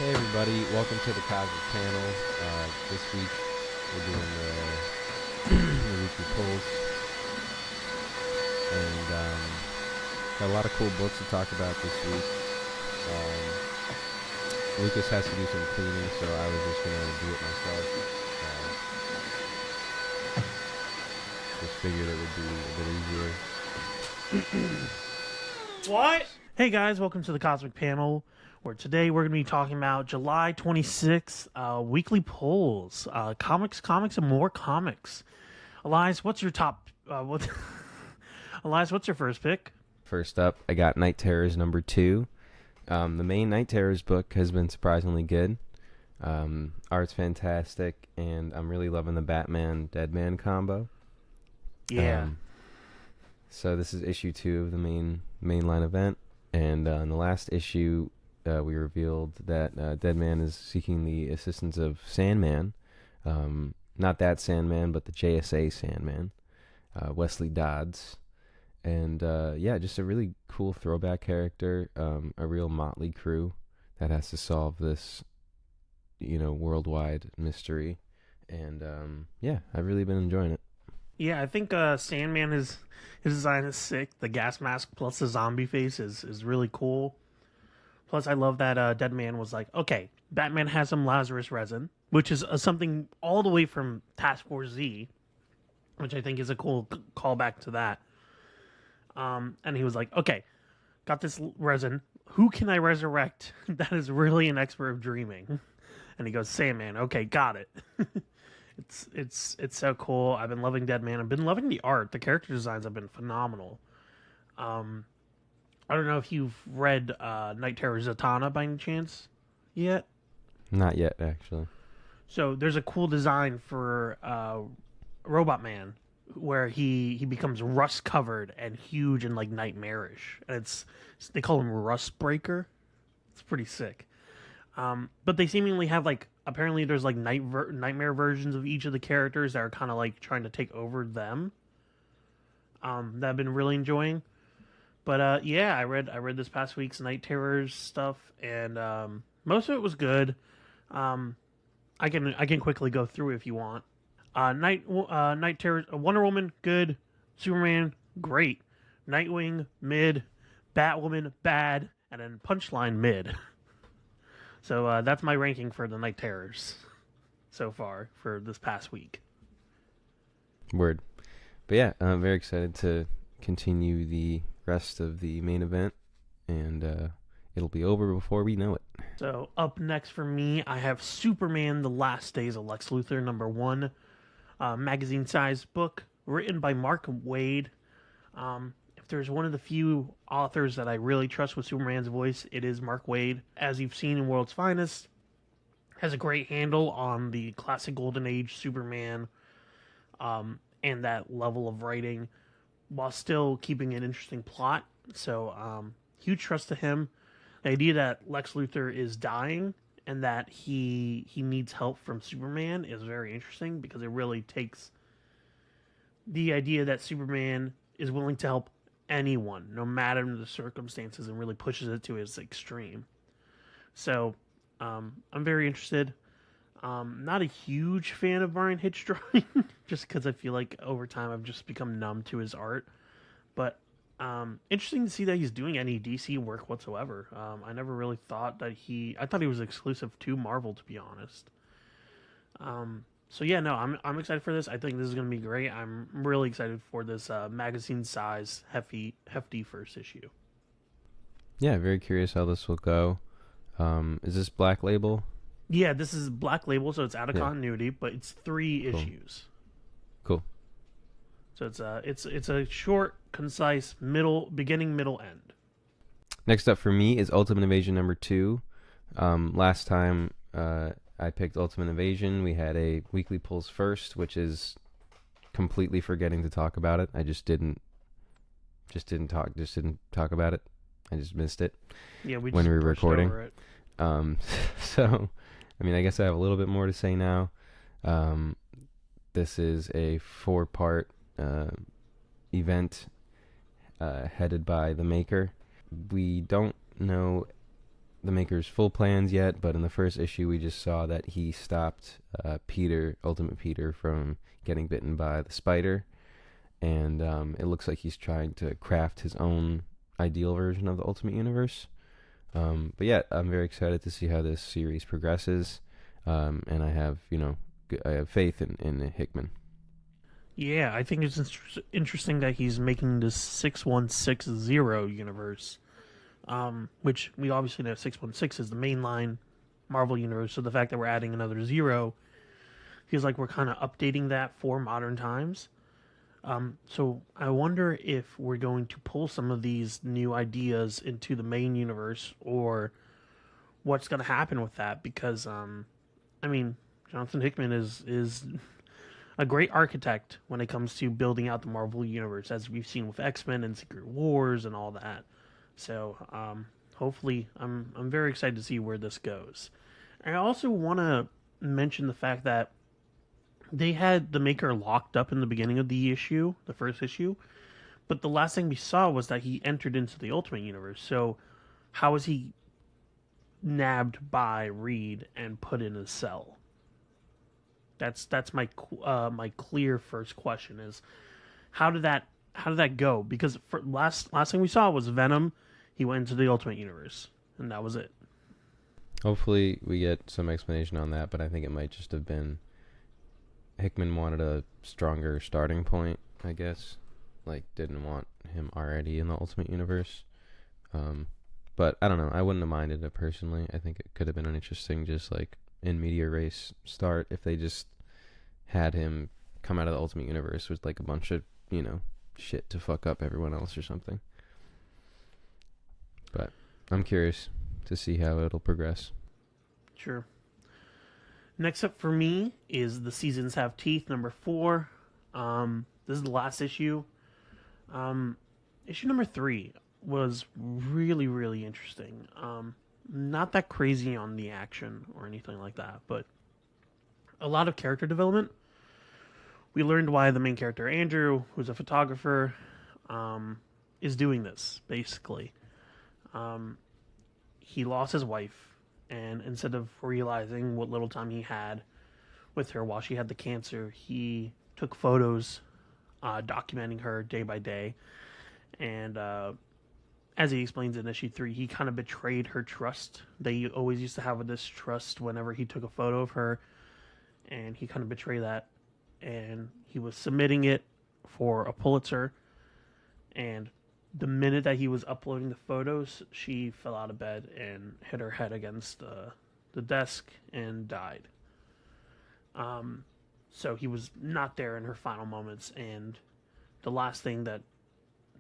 Hey everybody, welcome to the Cosmic Panel. This week we're doing the weekly polls, and got a lot of cool books to talk about this week. Lukas has to do some cleaning, so I was just going to do it myself. Just figured it would be a bit easier. What? Hey guys, welcome to the Cosmic Panel, where today we're going to be talking about July 26th, weekly polls, comics, and more comics. Elias, what's your top, Elias, what's your first pick? First up, I got Night Terrors number 2. The main Night Terrors book has been surprisingly good. Art's fantastic, and I'm really loving the Batman-Deadman combo. Yeah. So this is issue 2 of the mainline event, and in the last issue, we revealed that Deadman is seeking the assistance of Sandman, not that Sandman, but the JSA Sandman, Wesley Dodds, and just a really cool throwback character, a real motley crew that has to solve this, worldwide mystery, and I've really been enjoying it. Yeah, I think Sandman his design is sick. The gas mask plus the zombie face is really cool. Plus, I love that Deadman was like, okay, Batman has some Lazarus resin, which is something all the way from Task Force Z, which I think is a cool callback to that. And he was like, okay, got this resin. Who can I resurrect that is really an expert of dreaming? And he goes, Sandman. Okay, got it. It's so cool. I've been loving Deadman. I've been loving the art. The character designs have been phenomenal. I don't know if you've read Night Terror Zatanna by any chance yet. Not yet, actually. So there's a cool design for Robot Man where he becomes rust covered and huge and like nightmarish, and they call him Rust Breaker. It's pretty sick. But they seemingly have apparently there's nightmare versions of each of the characters that are kind of like trying to take over them. That I've been really enjoying. But I read this past week's Night Terrors stuff, and most of it was good. I can quickly go through if you want. Night Terrors, Wonder Woman, good. Superman, great. Nightwing, mid. Batwoman, bad. And then Punchline, mid. So that's my ranking for the Night Terrors so far for this past week. Word. But yeah, I'm very excited to continue the rest of the main event, and it'll be over before we know it. So up next for me, I have Superman: The Last Days of Lex Luthor, number 1, magazine-sized book written by Mark Waid. If there's one of the few authors that I really trust with Superman's voice, it is Mark Waid. As you've seen in World's Finest, has a great handle on the classic Golden Age Superman, and that level of writing, while still keeping an interesting plot. So, huge trust to him. The idea that Lex Luthor is dying and that he needs help from Superman is very interesting, because it really takes the idea that Superman is willing to help anyone, no matter the circumstances, and really pushes it to its extreme. So, I'm very interested. Not a huge fan of Brian Hitch drawing, just because I feel like over time I've just become numb to his art. But interesting to see that he's doing any DC work whatsoever. I never really thought that I thought he was exclusive to Marvel, to be honest. So yeah, no, I'm excited for this. I think this is going to be great. I'm really excited for this magazine size, hefty first issue. Yeah, very curious how this will go. Is this Black Label? Yeah, this is Black Label, so it's out of continuity, but it's 3 issues. Cool. So it's a short, concise, beginning, middle, end. Next up for me is Ultimate Invasion number 2. Last time I picked Ultimate Invasion, we had a weekly pulls first, which is completely forgetting to talk about it. I just didn't talk about it. I just missed it. Yeah, when we were recording. Over it. So, I mean, I guess I have a little bit more to say now. This is a 4-part event headed by the maker. We don't know the maker's full plans yet, but in the first issue we just saw that he stopped Ultimate Peter, from getting bitten by the spider, and it looks like he's trying to craft his own ideal version of the Ultimate Universe. But yeah, I'm very excited to see how this series progresses, and I have faith in Hickman. Yeah, I think it's interesting that he's making this 6160 universe, which we obviously know 616 is the mainline Marvel universe, so the fact that we're adding another 0 feels like we're kind of updating that for modern times. So I wonder if we're going to pull some of these new ideas into the main universe, or what's going to happen with that, because, I mean, Jonathan Hickman is a great architect when it comes to building out the Marvel universe, as we've seen with X-Men and Secret Wars and all that. So hopefully, I'm very excited to see where this goes. I also want to mention the fact that they had the maker locked up in the beginning of the issue, the first issue, but the last thing we saw was that he entered into the Ultimate Universe. So how was he nabbed by Reed and put in a cell? That's my clear first question is, how did that go? Because for last thing we saw was Venom. He went into the Ultimate Universe, and that was it. Hopefully we get some explanation on that, but I think it might just have been Hickman wanted a stronger starting point, I guess. Like, didn't want him already in the Ultimate Universe. But I don't know. I wouldn't have minded it personally. I think it could have been an interesting, just like in media race start, if they just had him come out of the Ultimate Universe with like a bunch of shit to fuck up everyone else or something. But I'm curious to see how it'll progress. Sure. Next up for me is The Seasons Have Teeth, number 4. This is the last issue. Issue number 3 was really, really interesting. Not that crazy on the action or anything like that, but a lot of character development. We learned why the main character, Andrew, who's a photographer, is doing this, basically. He lost his wife, and instead of realizing what little time he had with her while she had the cancer, he took photos documenting her day by day. And as he explains in issue 3, he kind of betrayed her trust. They always used to have this trust whenever he took a photo of her, and he kind of betrayed that. And he was submitting it for a Pulitzer, and the minute that he was uploading the photos, she fell out of bed and hit her head against the desk and died. So he was not there in her final moments, and the last thing that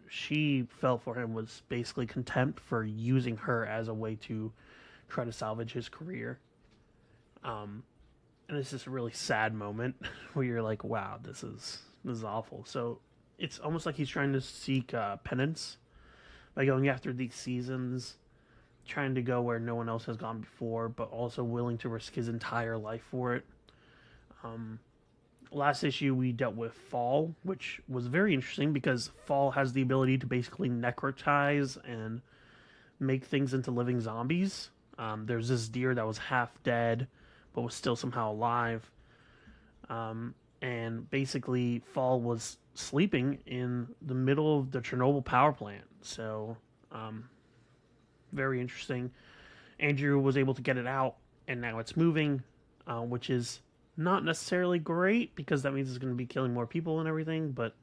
she felt for him was basically contempt for using her as a way to try to salvage his career. And it's just a really sad moment where you're like, wow, this is awful. So it's almost like he's trying to seek penance by going after these seasons, trying to go where no one else has gone before, but also willing to risk his entire life for it. Last issue we dealt with Fall, which was very interesting because Fall has the ability to basically necrotize and make things into living zombies. There's this deer that was half dead but was still somehow alive. And basically Fall was sleeping in the middle of the Chernobyl power plant. So very interesting. Andrew was able to get it out, and now it's moving, which is not necessarily great because that means it's going to be killing more people and everything, but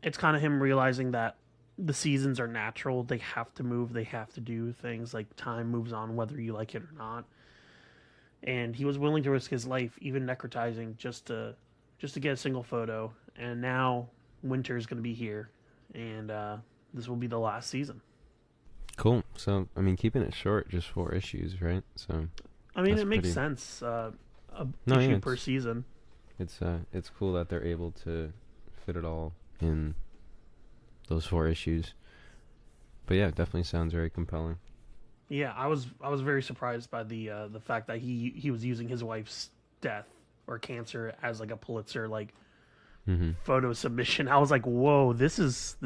it's kind of him realizing that the seasons are natural. They have to move. They have to do things. Like, time moves on whether you like it or not. And he was willing to risk his life, even necrotizing, just to get a single photo. And now winter is going to be here, and this will be the last season. Cool. So, I mean, keeping it short, just 4 issues, right? So, I mean, it makes sense. Issue per season. It's cool that they're able to fit it all in those 4 issues. But yeah, it definitely sounds very compelling. Yeah, I was very surprised by the fact that he was using his wife's death or cancer as like a Pulitzer photo submission. I was like, whoa, this is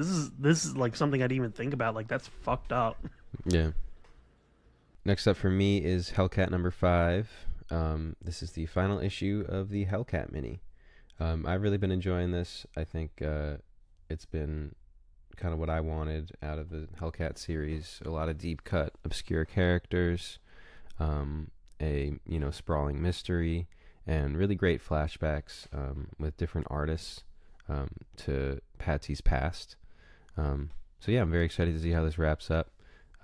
like something I didn't even think about. Like, that's fucked up. Yeah. Next up for me is Hellcat number 5. This is the final issue of the Hellcat mini. I've really been enjoying this. I think it's been kind of what I wanted out of the Hellcat series. A lot of deep cut, obscure characters, a sprawling mystery, and really great flashbacks with different artists to Patsy's past. So yeah, I'm very excited to see how this wraps up.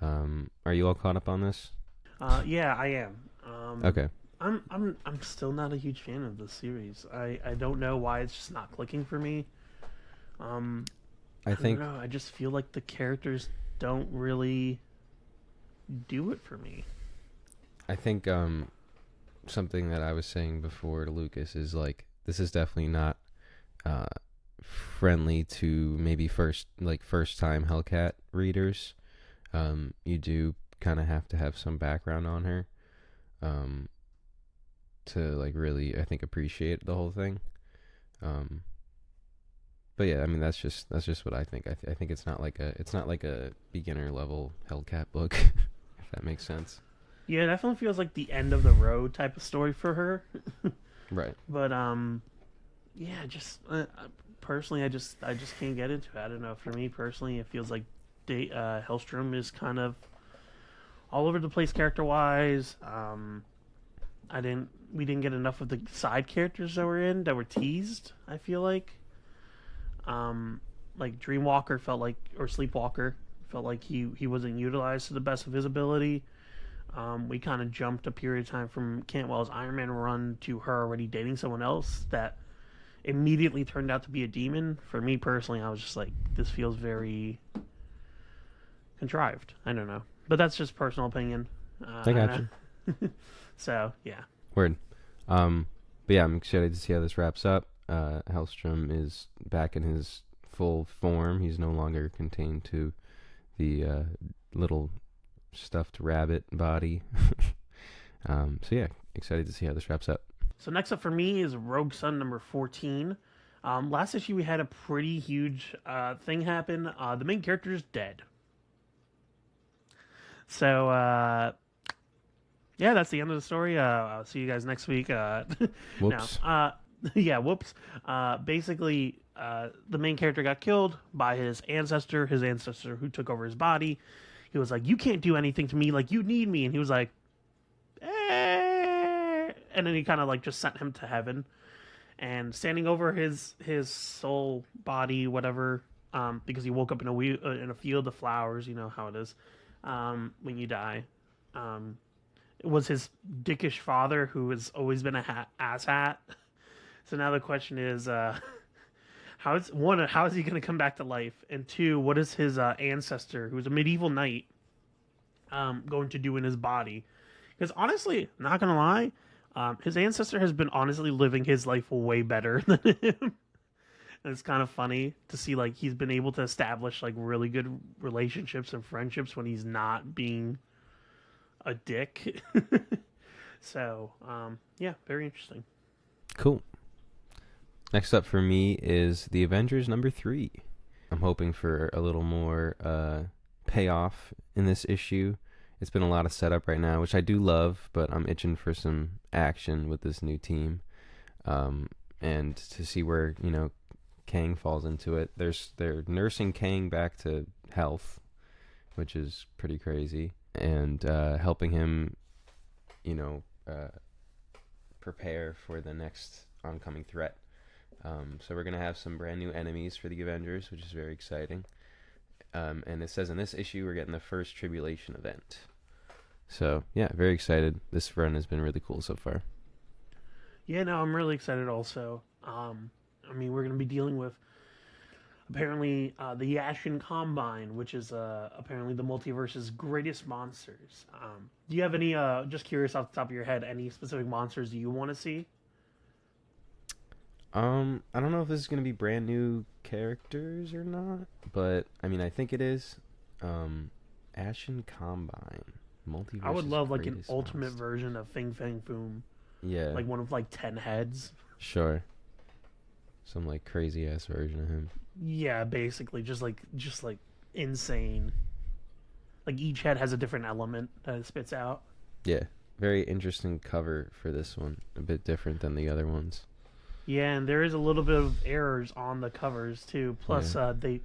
Are you all caught up on this? Yeah, I am. Okay. I'm still not a huge fan of this series. I don't know why it's just not clicking for me. I think don't know. I just feel like the characters don't really do it for me. I think something that I was saying before to Lucas is like this is definitely not friendly to maybe first time Hellcat readers. You do kind of have to have some background on her to like really I think appreciate the whole thing. But yeah, I mean that's just what I think. I think it's not like a beginner level Hellcat book, if that makes sense. Yeah, it definitely feels like the end of the road type of story for her. Right. But yeah, just personally, I just can't get into it. I don't know. For me personally, it feels like Hellstrom is kind of all over the place character wise. We didn't get enough of the side characters that were teased. I feel like Dreamwalker felt like, or Sleepwalker felt like he wasn't utilized to the best of his ability. We kind of jumped a period of time from Cantwell's Iron Man run to her already dating someone else that immediately turned out to be a demon. For me personally, I was just like, this feels very contrived. I don't know, but that's just personal opinion. I got you. So yeah. Word. But yeah, I'm excited to see how this wraps up. Hellstrom is back in his full form. He's no longer contained to the little stuffed rabbit body. So yeah, excited to see how this wraps up. So next up for me is Rogue Sun number 14. Last issue we had a pretty huge thing happen. The main character is dead. So yeah, that's the end of the story. I'll see you guys next week. Whoops. Yeah, whoops. Basically, the main character got killed by his ancestor who took over his body. He was like, you can't do anything to me, like, you need me. And he was like, eh. And then he kind of like just sent him to heaven. And standing over his soul body, whatever, because he woke up in a field of flowers, you know how it is when you die. It was his dickish father, who has always been a asshat. So now the question is, how is he going to come back to life? And two, what is his ancestor, who was a medieval knight, going to do in his body? Because honestly, not going to lie, his ancestor has been honestly living his life way better than him. And it's kind of funny to see like he's been able to establish like really good relationships and friendships when he's not being a dick. So, yeah, very interesting. Cool. Next up for me is the Avengers number 3. I'm hoping for a little more payoff in this issue. It's been a lot of setup right now, which I do love, but I'm itching for some action with this new team. And to see where, Kang falls into it. They're nursing Kang back to health, which is pretty crazy, and helping him, prepare for the next oncoming threat. So we're going to have some brand new enemies for the Avengers, which is very exciting. And it says in this issue we're getting the first Tribulation event. So, yeah, very excited. This run has been really cool so far. Yeah, no, I'm really excited also. We're going to be dealing with apparently the Yashin Combine, which is apparently the multiverse's greatest monsters. Do you have any, just curious off the top of your head, any specific monsters do you want to see? I don't know if this is going to be brand new characters or not, but, I think it is. Ashen Combine. Multiverse. I would love, like, an ultimate version of Fing Fang Foom. Yeah. Like, one of, like, 10 heads. Sure. Some, like, crazy-ass version of him. Yeah, basically. Just like insane. Like each head has a different element that it spits out. Yeah, very interesting cover for this one. A bit different than the other ones. Yeah, and there is a little bit of errors on the covers too. Plus, Yeah. they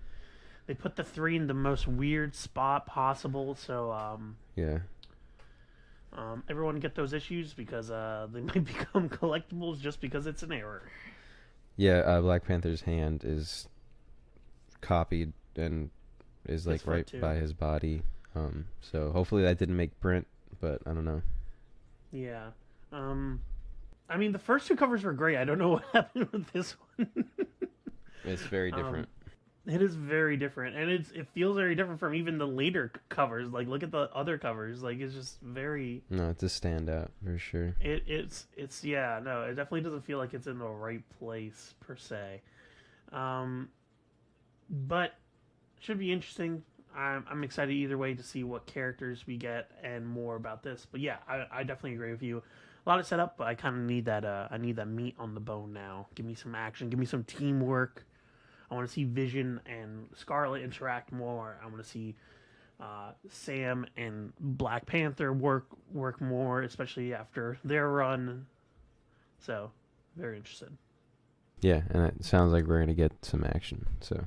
put the three in the most weird spot possible. So Yeah. everyone get those issues because they might become collectibles just because it's an error. Yeah, Black Panther's hand is copied and is His like foot right too. by his body. So hopefully that didn't make print, but I don't know. Yeah. I mean, the first two covers were great. I don't know what happened with this one. It's very different. It is very different, and it feels very different from even the later covers. Like, look at the other covers. Like, it's just very. No, it's a standout for sure. It's yeah. No, it definitely doesn't feel like it's in the right place per se. But should be interesting. I'm excited either way to see what characters we get and more about this. But yeah, I definitely agree with you. A lot of setup, but I kind of need that. I need that meat on the bone now. Give me some action. Give me some teamwork. I want to see Vision and Scarlet interact more. I want to see Sam and Black Panther work more, especially after their run. So, very interested. Yeah, and it sounds like we're gonna get some action. So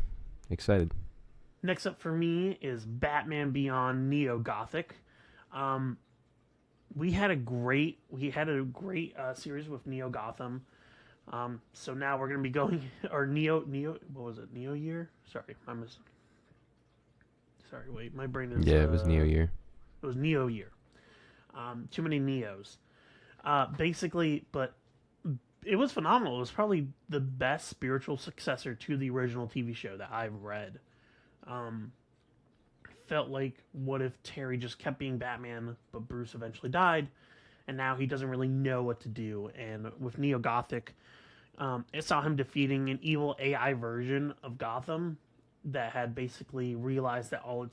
excited. Next up for me is Batman Beyond Neo Gothic. We had a great series with Neo Gotham. So now we're gonna be going or Neo. What was it? Neo Year? Sorry, sorry. Wait, my brain is. Yeah, it was Neo Year. It was Neo Year. Too many Neos. Basically, but it was phenomenal. It was probably the best spiritual successor to the original TV show that I've read. Felt like, what if Terry just kept being Batman, but Bruce eventually died, and now he doesn't really know what to do. And with Neo Gothic, it saw him defeating an evil AI version of Gotham that had basically realized that all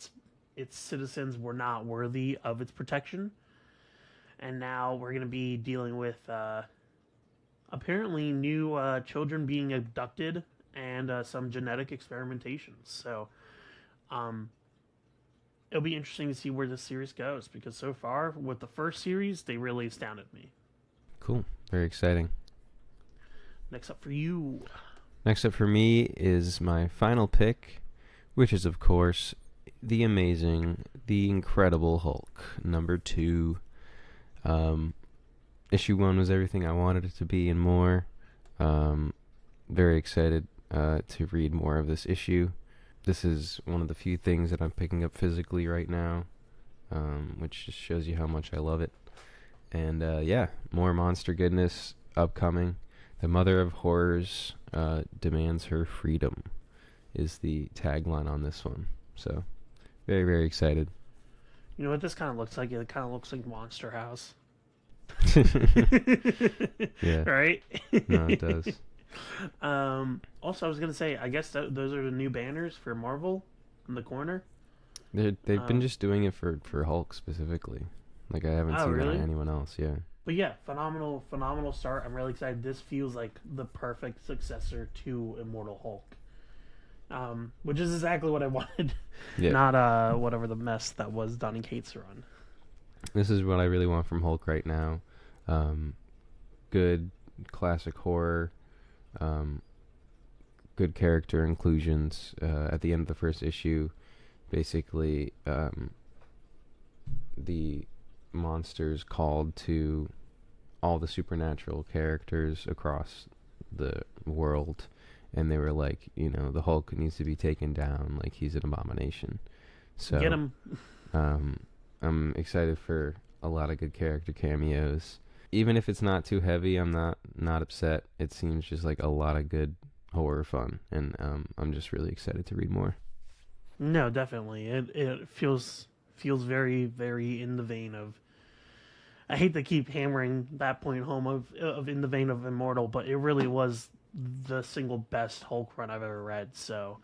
its citizens were not worthy of its protection. And now we're going to be dealing with apparently new children being abducted and some genetic experimentations. So it'll be interesting to see where this series goes, because so far with the first series, they really astounded me. Cool. Very exciting. Next up for you. Next up for me is my final pick, which is, of course, the amazing, the Incredible Hulk, number 2. Issue 1 was everything I wanted it to be and more. Very excited to read more of this issue. This is one of the few things that I'm picking up physically right now, which just shows you how much I love it. And yeah, more monster goodness upcoming. The mother of horrors demands her freedom is the tagline on this one. So, very, very excited. You know what this kind of looks like? It kind of looks like Monster House. Yeah. Right? No, it does. Also, I was going to say, I guess those are the new banners for Marvel in the corner. They've been just doing it for Hulk specifically. Like, I haven't seen really? that on anyone else, yeah. But yeah, phenomenal start. I'm really excited. This feels like the perfect successor to Immortal Hulk. Which is exactly what I wanted. Yeah. Not whatever the mess that was Donny Cates' run. This is what I really want from Hulk right now. Good classic horror. Good character inclusions. At the end of the first issue, basically, the monsters called to all the supernatural characters across the world, and they were like, the Hulk needs to be taken down, like he's an abomination. So get him. I'm excited for a lot of good character cameos. Even if it's not too heavy, I'm not upset. It seems just like a lot of good horror fun, and I'm just really excited to read more. No, definitely. It feels very, very in the vein of. I hate to keep hammering that point home of in the vein of Immortal, but it really was the single best Hulk run I've ever read. So,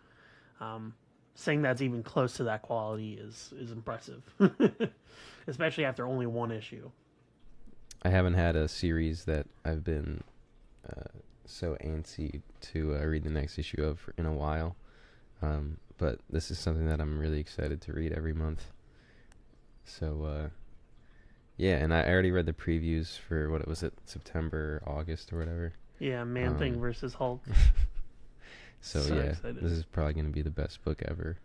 saying that's even close to that quality is impressive, especially after only one issue. I haven't had a series that I've been so antsy to read the next issue of in a while, but this is something that I'm really excited to read every month. So yeah, and I already read the previews for what it was, September, August, or whatever. Yeah, Man Thing versus Hulk. So So yeah, excited. this is probably going to be the best book ever.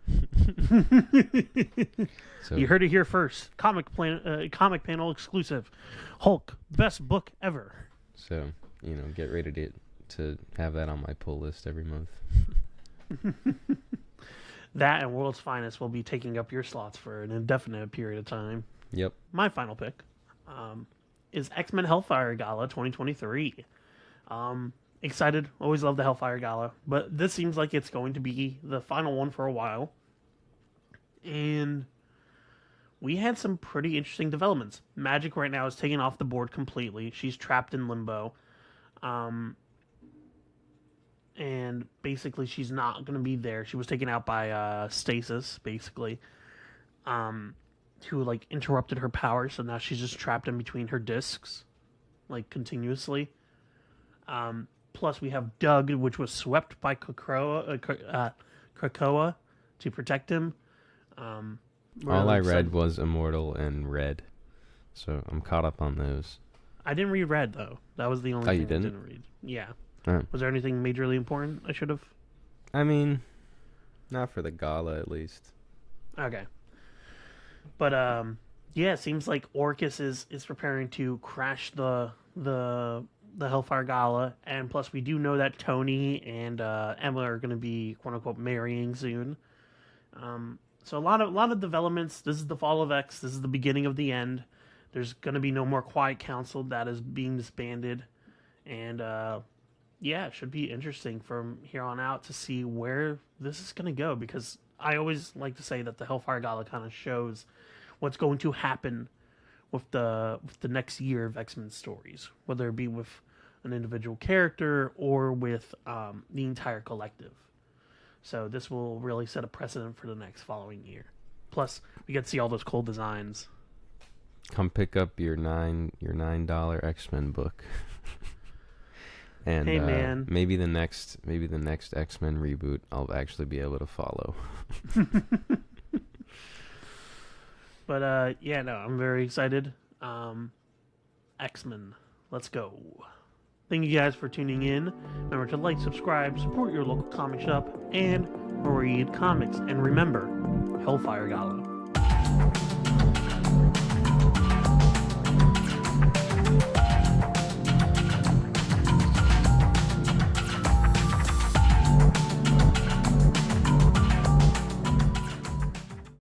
So You heard it here first. Comic panel exclusive. Hulk, best book ever. So, get ready to have that on my pull list every month. That and World's Finest will be taking up your slots for an indefinite period of time. Yep. My final pick is X-Men Hellfire Gala 2023. Excited. Always love the Hellfire Gala. But this seems like it's going to be the final one for a while. And we had some pretty interesting developments. Magic right now is taken off the board completely. She's trapped in limbo. And basically she's not going to be there. She was taken out by Stasis, basically. Who, like, interrupted her power. So now she's just trapped in between her discs. Like, continuously. Plus, we have Doug, which was swept by Krakoa to protect him. All I read was Immortal and Red, so I'm caught up on those. I didn't read Red, though. That was the only thing I didn't read. Yeah. Was there anything majorly important I should have? I mean, not for the gala, at least. Okay. But, yeah, it seems like Orcus is preparing to crash the Hellfire Gala, and plus we do know that Tony and Emma are going to be quote unquote marrying soon. So a lot of developments. This is the fall of X. This is the beginning of the end. There's going to be no more Quiet Council. That is being disbanded, and yeah, it should be interesting from here on out to see where this is going to go, because I always like to say that the Hellfire Gala kind of shows what's going to happen with the next year of X-Men stories, whether it be with an individual character or with the entire collective. So this will really set a precedent for the next following year. Plus, we get to see all those cool designs. Come pick up your $9 X-Men book. And hey, man. maybe the next X-Men reboot I'll actually be able to follow. But yeah, no, I'm very excited. X-Men, let's go. Thank you guys for tuning in. Remember to like, subscribe, support your local comic shop, and read comics. And remember, Hellfire Gala.